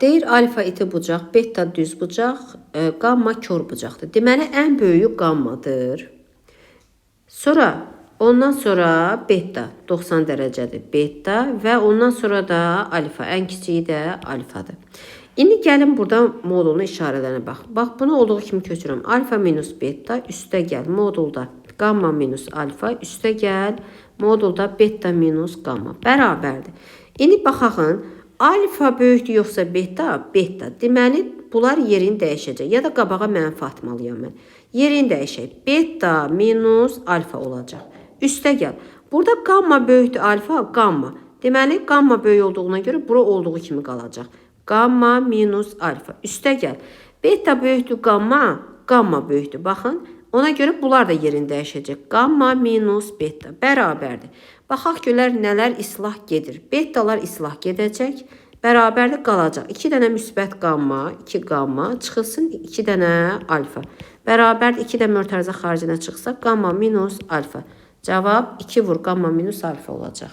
Deyir alfa iti bucaq, beta düz bucaq, gamma kör bucaqdır. Deməli, ən böyüyü gammadır. Ondan sonra beta 90 dərəcədir beta və ondan sonra da alfa, ən kiçiyi də alfadır. İndi gəlin buradan modulun işarələrinə bax. Bax, bunu olduğu kimi köçürəm. Alfa minus beta üstə gəl modulda gamma minus alfa üstə gəl modulda beta minus gamma bərabərdir. İndi baxın, alfa böyükdür yoxsa beta? Beta. Deməli, bunlar yerini dəyişəcək. Ya da qabağa mənfi atmalıyam mən. Yerini dəyişək. Beta minus alfa olacaq. Üstə gəl. Burada gamma böyükdür alfa, gamma. Deməli, gamma böyük olduğuna görə bura olduğu kimi qalacaq. Gamma minus alfa. Üstə gəl. Beta böyükdür gamma, gamma böyükdür. Baxın, ona görə bunlar da yerini dəyişəcək. Gamma minus beta bərabərdir. Baxaq görək nələr islah gedir. Betalar islah gedəcək. Bərabərdə qalacaq. 2 dənə müsbət gamma, 2 gamma çıxılsın 2 dənə alfa. Bərabərdə 2 də mötərizə xaricinə çıxsa gamma minus alfa. Cavab 2 vur gamma minus alfa olacaq.